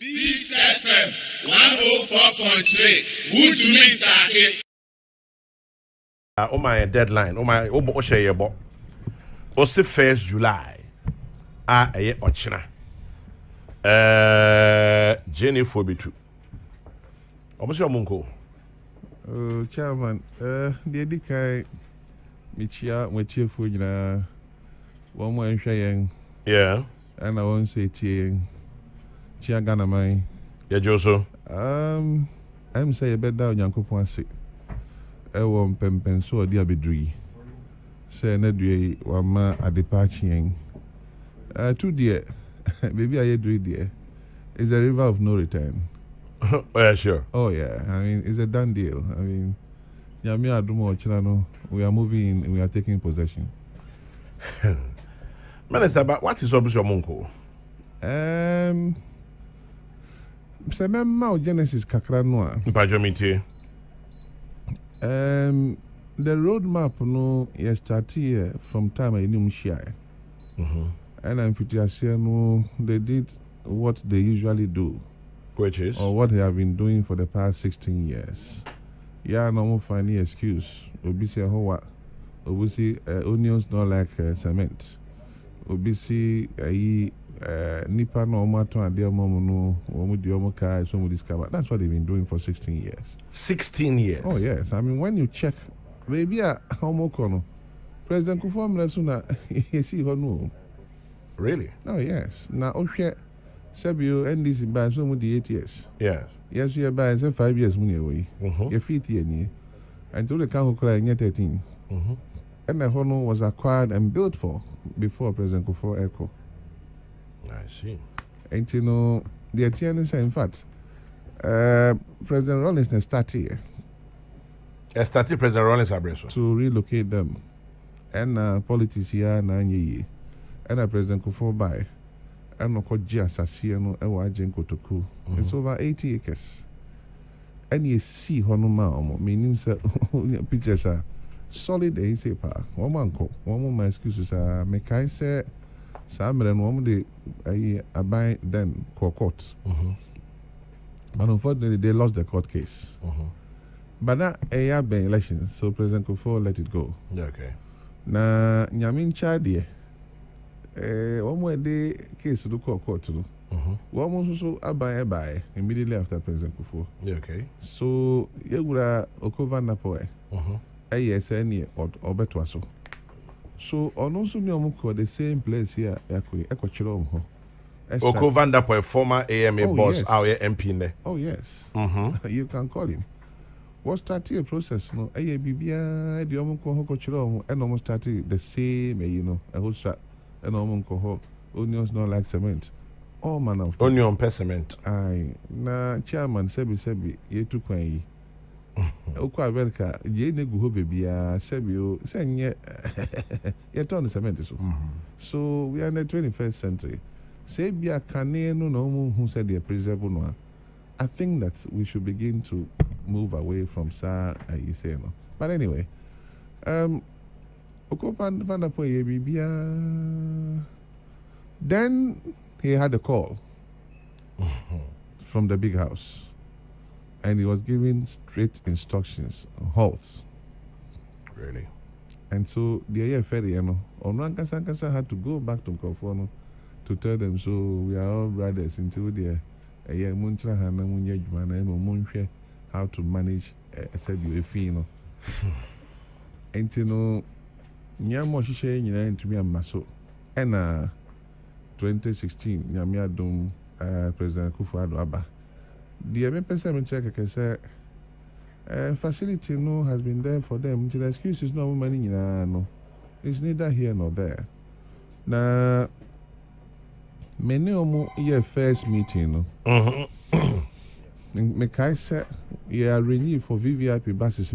Peace FM 104.3. Who to me take? My deadline. My share your book. Ose 1st July. Aye ochina. Jenny Fobitu. Omo munko. Chairman, the Dikai Michia, Matia Fujina, one more Shayan. Yeah. And I won't say Tiang Chiagana Mai. Yeah, Joso. I'm say a bed down, Yanko Ponsi. I won't pen so dear bedree. Say, Nedry, one ma a departing. 2 dear. Maybe I do dear. It's a river of no return. Oh, yeah, sure. Oh, yeah. I mean, it's a done deal. I mean, Yami Adumo Chilano, we are moving, we are taking possession. Minister, but what is your munko? Semema Genesis Kakranwa. Pajomiti. The roadmap no you start here from time I knew share. And I'm pretty sure no they did what they usually do. Which is? Or what they have been doing for the past 16 years. Yeah, no more funny excuse. Obisi hoa. Obisi onions not like cement. Obisi nipa no mato ade omo no omo di omo kai so mo discover. That's what they've been doing for 16 years. 16 years. Oh yes. I mean when you check maybe omo kono President Kufuor Mresuna he see ho no. Really? Oh yes. Now ohwe Sabio NDC by so mo di 8 years. Yes. Yes, you by 5 years money away. Your feet here near. Until the council cry in 13. And the Hono was acquired and built for before President Kufuor Echo. I see. And you know, the TNS, in fact, President Rollins started here. Started President Rollins Abreso. To relocate them. And politics here, and President Kufuor by. And no Koja Sasiano, Ewajen Kotoku. It's over 80 acres. And you see Honoma, meaning pictures are solid. They say, one more my excuses are make I say, some and one day I buy then court. But unfortunately, they lost the court case. But that a by elections, so President Kufuor let it go. Okay. Now, Nyamin Chadie. One more day case to the court to one more so by immediately after President Kufuor. Okay. So you would Okova Napoe. ASN or Betwaso. So on also me the same place here, Echo Chilom. Okova Napoe, former AMA boss, yes. our MP ne. Oh yes. You can call him. What started a process? No, ABBA, the Omuko Chilom, and almost started the same, you know, a whole shot. And onions not like cement. All manner of onion per cement. Aye. Na chairman sebi ye tu kwan yi. Okwa America ye negu ho bebia sebi o senye ye turn cement so. So we are in the 21st century. Sebia kane no hu said they preserve no. I think that we should begin to move away from sa you say no. But anyway, then he had a call from the big house and he was giving straight instructions, halts. Really? And so the ferry, Onrankasankasa had to go back to Kofono to tell them, so we are all brothers until the how to manage a and you know, Nyamo Shisha into me and Maso. And 2016, Nyamia Dum President Kufuor Abba. The MP7 check can say facility no has been there for them. The excuse is no money no. It's neither here nor there. Now many omo year first meeting no. Mekai said, you are renewed for VVIP buses,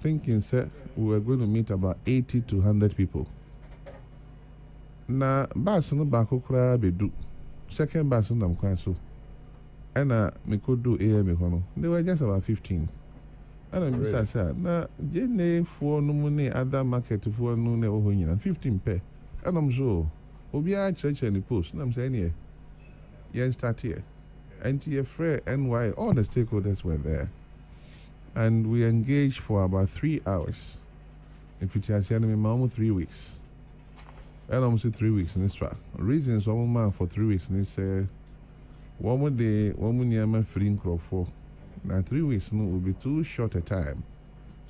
thinking, sir, we were going to meet about 80 to 100 people. Na bus no bako kura bedu. Second bus no am so. And me could do AM econo. They were just about 15. And I said, na jene for no money other market for no ne oho 15 pair. And I'm so. Obi a church and the post. And I'm saying here. Yeah, start here. NTF, NY, all the stakeholders were there. And we engaged for about 3 hours. If it has almost 3 weeks. And almost 3 weeks in this far. Reasons one man for 3 weeks and they say one more day, one more near free in for. Now 3 weeks no will be too short a time.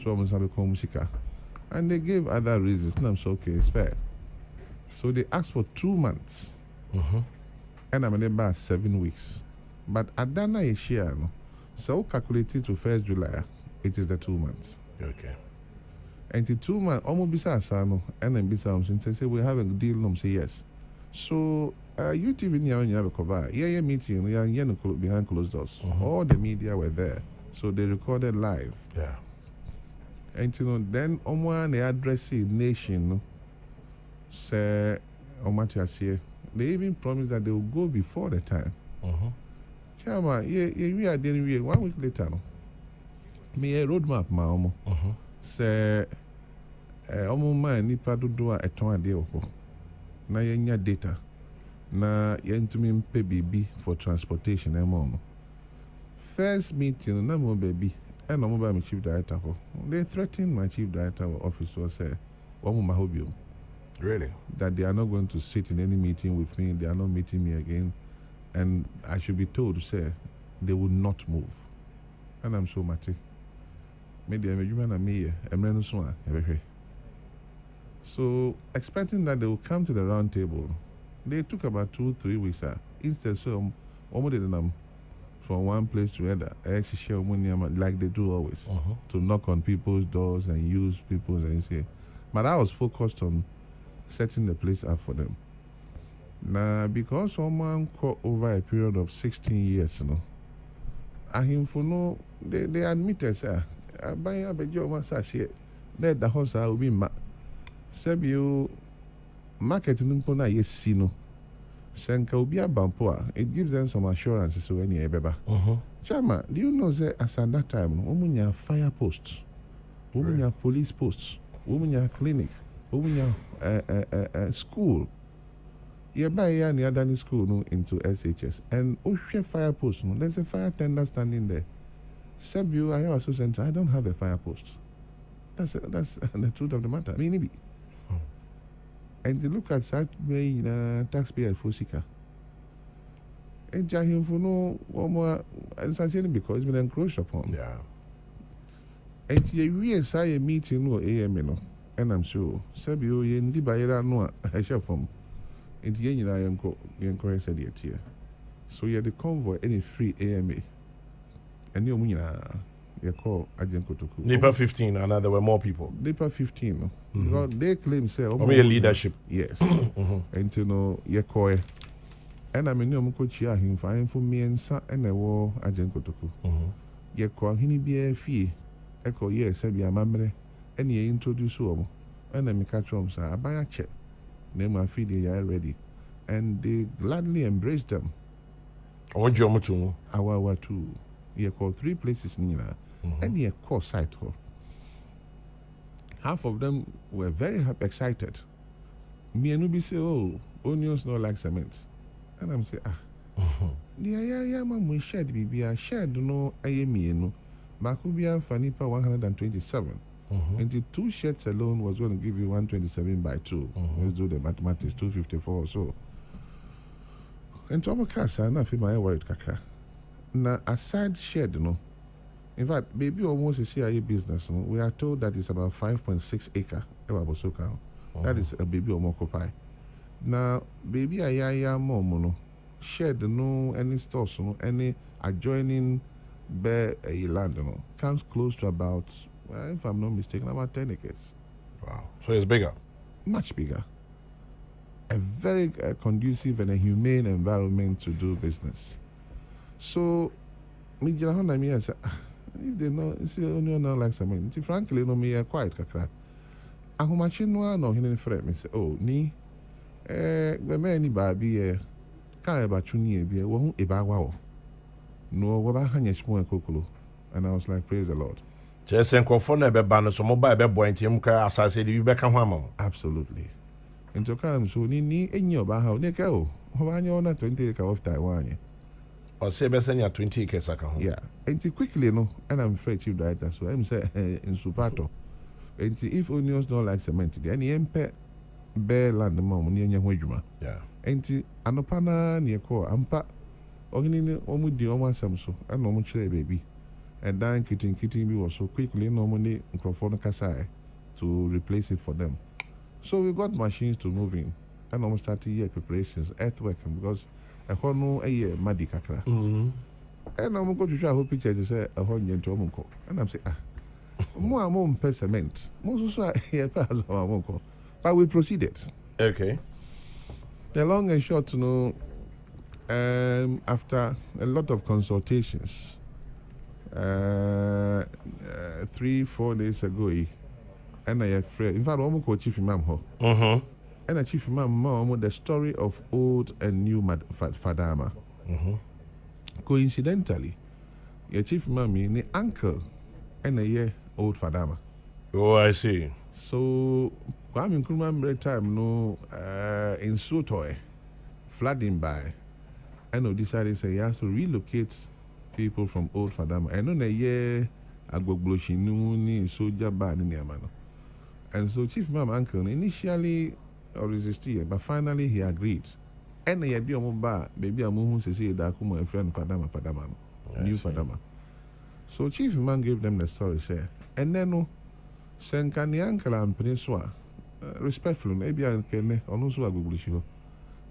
So almost have a musica. And they gave other reasons. And I'm so okay, it's fair. So they asked for 2 months. And I'm about 7 weeks. But at that night, so calculated to 1st July, it is the 2 months. Okay. And the 2 months, almost beside Sano, and then beside say we have a deal, no, say yes. So, you TV now you have a cover. Yeah, meeting, we are behind closed doors. All the media were there. So they recorded live. Yeah. And then on the address nation, say, they even promised that they will go before the time. Chama, we are then 1 week later. No? Me a roadmap, ma say, man, nipa do a ton de oko. Na yenya data. Na yentumi pay baby for transportation, First meeting, na mo baby, and I'm my chief director. They threatened my chief director officer, say, Really? That they are not going to sit in any meeting with me, they are not meeting me again. And I should be told to say they will not move. And I'm so mad. Maybe I'm a human and me, so expecting that they will come to the round table, they took about 2-3 weeks. Instead, so from one place to another, like they do always, to knock on people's doors and use people's and say. But I was focused on setting the place up for them. Now, because someone caught over a period of 16 years, they admitted, sir, let the house will be Sebio marketing pona yesino. Senka will be a bampoa. It gives them some assurances so any beba. Chama, do you know that as at that time, women fire posts, women police posts, women clinic, women school. By any other school no into SHS and ocean fire post no. There's a fire tender standing there. Sebio, I also sent. I don't have a fire post. That's the truth of the matter. I mean, and to look at that way, taxpayer for Sika. And Jahim for no one more, essentially because it's been encroached upon. Yeah. And you say a meeting no AM, and I'm sure Sebio, you in the Bayera no, I shall from. And I encourage said here. So you had the convoy any free AMA. And you call Agent Kotoku. Nipa 15, and there were more people. Nipa 15. Because they claim say leadership. Yes. And you call. And I mean you could cheer him for me and son and a war Agent Kotoku. You call him be a fee. Echo yes, I be a mamre. And you introduce him. And then me catch him, sir. I buy a check. Name my feed they are ready. And they gladly embraced them. I want you to Our two. You call 3 places Nina. And you call site. Half of them were very excited. Me and Ubi say, oh, onions not like cement. And I'm saying, yeah, ma'am, we shared baby. I shared no IME no. Makubia Fanipa 127. And the 2 shirts alone was going to give you 127 by 2. Let's do the mathematics, 254 or so. And to Amakasa, I'm not feeling worried, Kaka. Now, aside shed, in fact, baby almost a CIA business. We are told that it's about 5.6 acre. That is a baby or more. Now, baby, ayaya momo shed no any stores, any adjoining bare land, comes close to about. If I'm not mistaken, about 10 acres. Wow. So it's bigger? Much bigger. A very conducive and a humane environment to do business. So, me say, if they know, see, only not like something. Frankly, no, me quite kakra. How much no hidden friend? Me say, oh, ni, many baby, can't about you be a won't wow. No, what I hang more kokolo. And I was like, praise the Lord. Just microphone ebe ban so mobile be boy ntim ka asase de bi beka ho amam. Absolutely. Into come so ni enyi oba ha ne ka o. Ho ba nya ona 20 ka of Taiwan. Or say best send 20 acres account. Yeah. And quickly, no, and I'm afraid chief director, so I'm say in Supato. And if onions don't like cement, any MP bear land mom near Wajuma. Yeah. And Anopana near Ko Ampa or in almost the almost some so and no much baby. And then kitting me was so quickly normally microphone Kasai to replace it for them. So we got machines to move in and almost started year preparations, earthwork because I know a year muddy kakra. And I'm going to show who pictures to say a whole year to Omunko. And I'm saying, more per cement. Most also here pass Omunko. But we proceeded. Okay. The long and short to know, after a lot of consultations, 3-4 days ago, and I have friend. In fact, I'm chief imam ho. And a chief imam the story of old and new Fadama. Coincidentally, your chief imam ni uncle and a year old Fadama. Oh, I see. So, Kwame Nkrumah time no in Sotoy, flooding by, and no decided say he has to relocate people from old Fadama. And on a year, Agbogbloshinu ni soldier bad in Yamano. And so Chief Imam Uncle initially resisted, but finally he agreed. And he had the baby Amu say that come and friend Fadama, new Fadama. So Chief Imam gave them the story, say, and then no, Senkani Uncle and Peninsula, respectful, maybe I can also Agbogbloshinu.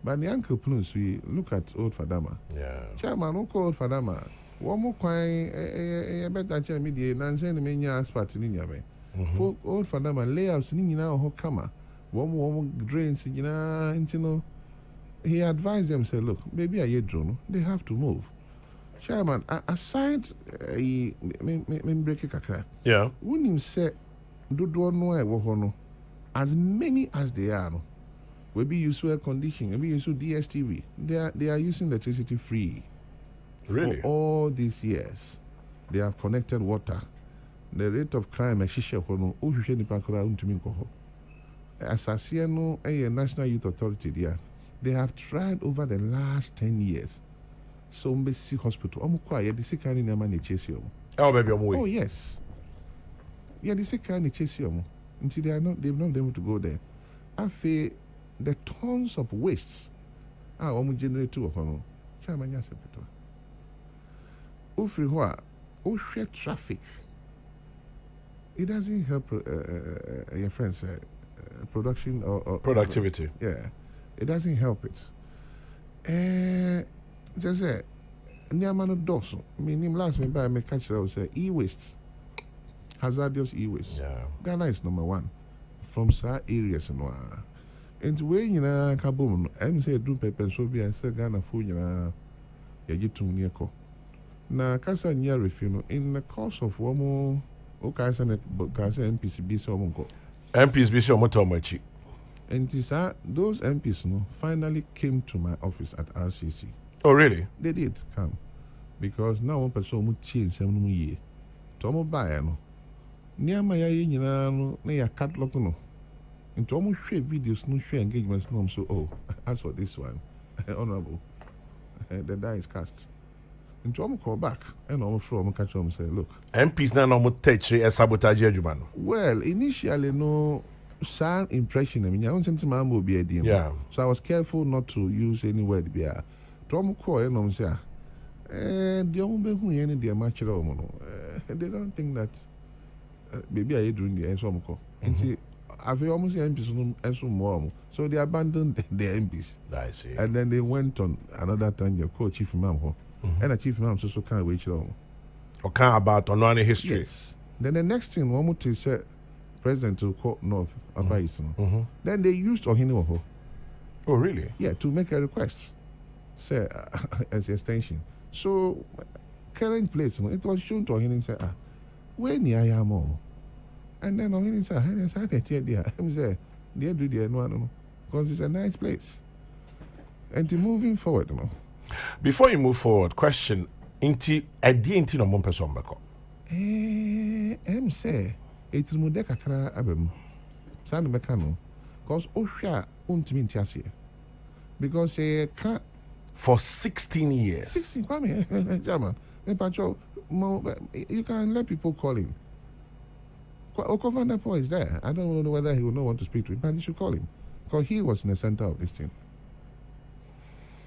But the uncle Prince, we look at old Fadama. Yeah. Chairman, who called Fadama? One more coin, a better chair media, Nancy and Mania Aspat in Yame. For old Fadama layouts in now Hokama. One more drains, you know. He advised them, say, look, maybe I drone, they have to move. Chairman, aside a break a Yeah. wouldn't him say, do no, as many as they are. We be used to air conditioning, we use DSTV. They are using electricity free. Really? For all these years, they have connected water. The rate of crime, Assasiano, a National Youth Authority there, they have tried over the last 10 years. So, Mbesi Hospital, the sick kind of man Oh, baby, I'm Oh, yes. Yeah, the sick kind of until they've not been able to go there. I feel the tons of waste generate to Chairman Yasepeto. Ufri traffic. It doesn't help your friends production or productivity. Yeah, it doesn't help it. Just say, Niamano Dosso. Meaning last me by me catch say e-waste, hazardous e-waste. Yeah. Ghana is number 1 from some areas and and when you know Kabum, I'm say do paper so be I say Ghana food you get to near ko. Na kasa nya refuno in the course of one more kasa MPs be so monko. MPs be so motomachi. And those MPs no finally came to my office at RCC. Oh really? They did come. Because now one person mu change 7 years. Tomo buy no. Niama ya nyina no na ya catalog no. Into almost share videos, no share engagements, no. So, as for this one, honorable, the die is cast. Into almost call back, and almost from catch them say, look. MPs now no touch a sabotage judgment. Well, initially, no sound impression. I mean, I don't think man will be a deal. Yeah. So I was careful not to use any word. Be a Tom call, and I'm say, the only who any dear match they don't think that maybe I doing the some call. I've almost MPs and some more. So they abandoned the MPs. I see. And then they went on another time, your co-chief imam. And a chief imam so can't wait long. Or can't about on any history. Yes. Then the next thing, one more to say, President to court North, then they used Ohiniwo. Oh, really? Yeah, to make a request, say, as an extension. So, current place, it was shown to Ohini and say, where near I am. And then Ohini said, I'm say, they do the no, because it's a nice place. And to moving forward, Before you move forward, question, inti no mon person bako. Say, it's Mudeka Kra Abem, San Mecano, because Osha untimi ntiasie. Because for 16 years. 16, Kwame, German. You can let people call him. Okovan is there. I don't know whether he will not want to speak to him, but you should call him. Because he was in the center of this thing.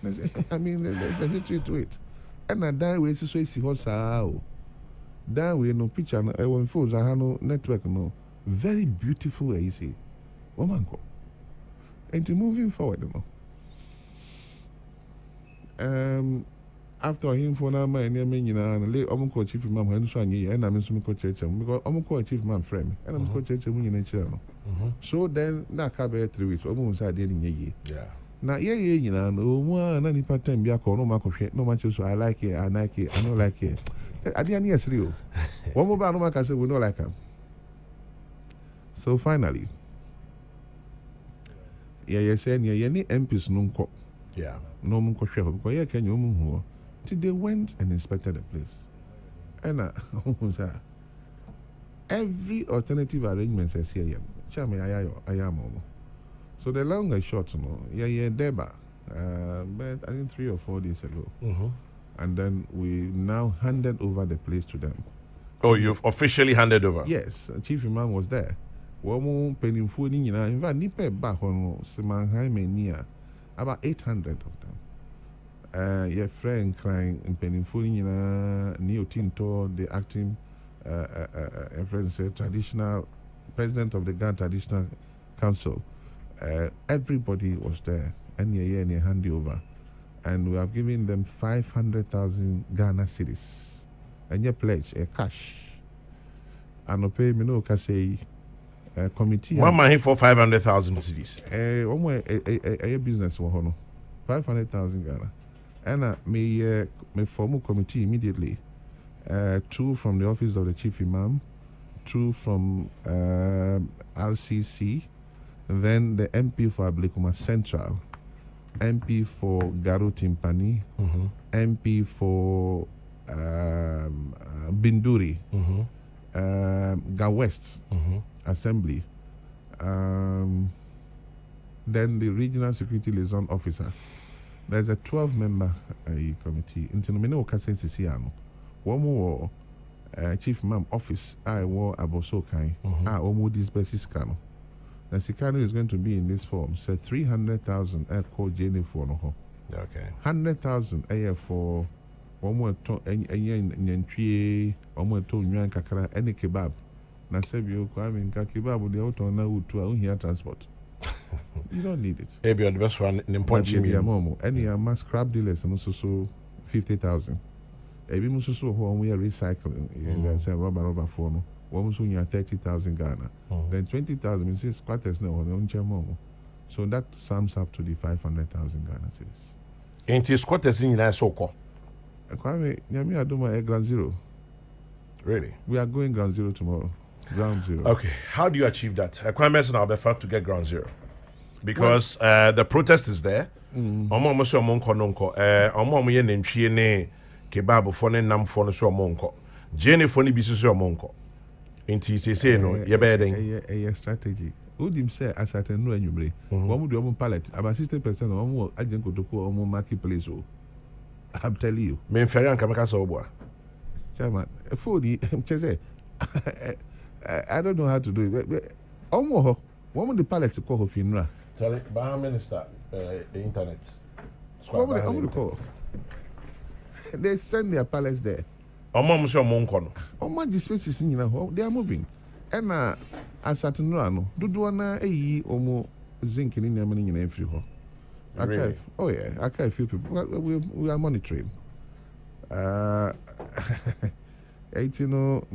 There's a history to it. And that way, so see what's how. That way, no picture, when phones, I have no network, no. Very beautiful, you see. Woman, go. And moving forward, you know. After him for now, my name, you know, and late Omuko chief imam, and so and I'm in church, because Omuko chief man friend, and I'm coach church in channel. So then, na cabe 3 weeks, almost I did in a year. Yeah. Now, you know, no one, any part time, be a call, no market, no much, so I like it, I like it, I don't like it. I didn't hear you. One more about no market, we don't like him. So finally, you're saying, yeah, any MPs no. Yeah. No one could share, because yeah, can you move? Till they went and inspected the place. And every alternative arrangement says here, Chame, I am. So the long and short, Deba, but I think 3 or 4 days ago. And then we now handed over the place to them. Oh, you've officially handed over? Yes, Chief Imam was there. In fact, Nipe back on Simanhaimenia, about 800 of them. Your friend crying in Penifuni, Neo Tinto, the acting friend said, traditional president of the Ghana Traditional Council. Everybody was there, and a handover. And we have given them 500,000 Ghana cedis. And you pledge a cash. And pay me no say committee. One man for 500,000 cedis. A business 500,000 Ghana. And me form a committee immediately. 2 from the office of the chief imam, 2 from RCC, then the MP for Ablikuma Central, MP for Garo Timpani, MP for Binduri, Ga West Assembly, then the Regional Security Liaison Officer. There's a 12-member committee. Into no Kasensiano. One more Chief Imam Office, I wore Abosokai, Omo disperses Kano. The Sikano is going to be in this form. So 300,000 called Jenny for no. Okay. 100,000 a year for one more and tree, one more to Nyan Kakara, any kebab. Nasebio, Kwame, Kakibab, with the auto now to our here transport. You don't need it. Maybe on the best one in Ponchim. Any mass scrap dealers and also so 50,000. Ebi musu so when we are recycling, say rubber for no. One soon you 30,000 Ghana. Then 20,000 means squatters no on Chamomo. So that sums up to the 500,000 Ghana cedis. Ain't his squatters in that so-called? Kwame, Nyami Adoma ground zero. Really? We are going ground zero tomorrow. Ground zero. Okay. How do you achieve that? Kwame and I'll be to get ground zero. Because the protest is there. Omo mo so mo nko nko. Omo mo ye nantwie ne kebab fo ne nam fo no so mo nko. Jenny fo ne bi so mo nko. Inti say no ye be den. A strategy. Udim say asate no anwumre. Wo mo do omo pallet about 60% omo agent kotoko omo marketplace o. I'm telling you. Me fere anka meka so obo a. Chairman, phone say I don't know how to do it. Omo wo the pallet ko ho finra. Tell it, Baham Minister, internet. They send their pallets there. Mom, so Moncono. My spaces in they are moving. And as at no, do omo zinc in your money in every hole. Really? Oh, yeah, I can't feel people. We are monitoring. 18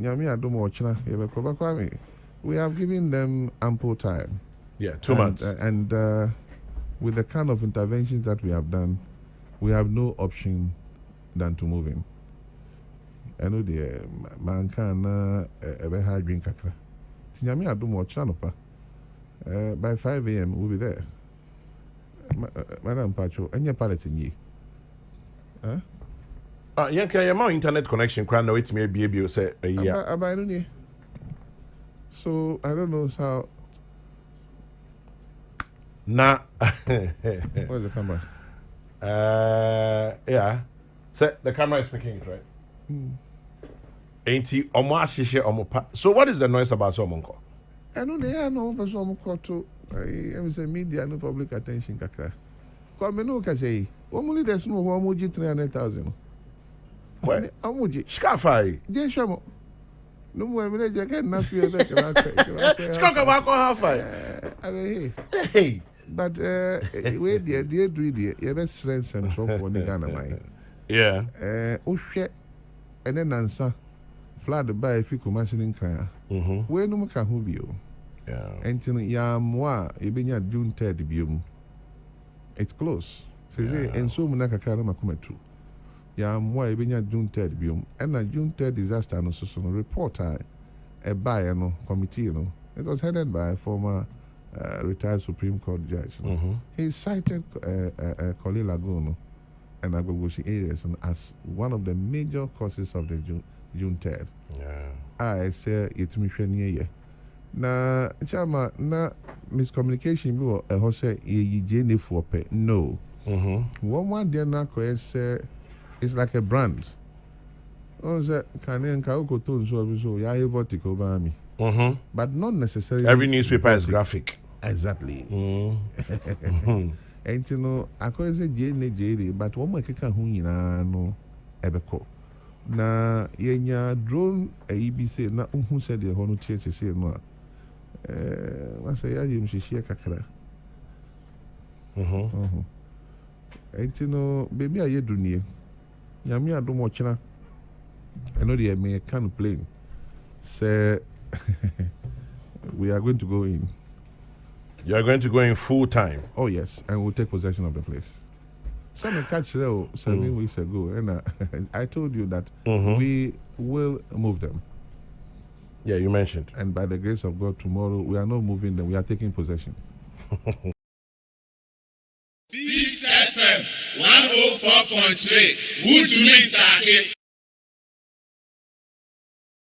Yami Adomo China, we have given them ample time. Yeah, 2 months. And with the kind of interventions that we have done, we have no option than to move him. I know the man can ever hard drink kakra. Tinyami Adumo Chanopa. By 5 a.m. we'll be there. Madam Pacho, and your pallet in ye. Yeah, internet connection. Crano, it may be able to say a year. So I don't know how. Nah. Where's the camera? Yeah. So the camera is picking it, right? Ain't he? So what is the noise about Somonko? I know they are no person to. I say media no public attention kakra. Come no ka say. Only there's no one muji 300,000. What? Amuji. Skafai. Je shamo. No more me je can na fear that. Skaka ba ko hafai. Hey. But we do it. You best strength and so for the Ghana mind. Yeah. Ohwe ene nansa flood by fiku machine kran. We no ka ho bio. Yeah. Entin ya moa e benya June 3rd biom. It's close. Say enso mu na kakra na makomatu. Ya moa e benya June 3rd biom. And na June 3rd disaster no so report a by no committee no. It was headed by a former retired Supreme Court judge. He cited Koli Lagoon and Agbogoshi areas as one of the major causes of the June 3rd. Yeah. I say it me hwanye. Na chama na miscommunication bi wo ho say ye jene for pe. No. One day na ko say it's like a brand. On say kanen ka ko to so ya vertical ba mi. But not necessarily every newspaper is graphic. Exactly. And you know, I call it JNJ, but one more keka hu nyina no ebeko. Na yenya drone EBC na who said the hono tie se no. What say ya yim hihie kakra. And you know, baby aye dunie. Nyame adom ochina. I know the American plane. Say we are going to go in. You are going to go in full time. Oh yes, and we'll take possession of the place. Some catch there 7 weeks ago, and I told you that we will move them. Yeah, you mentioned. And by the grace of God, tomorrow we are not moving them; we are taking possession. This FM 104.3. Who to meet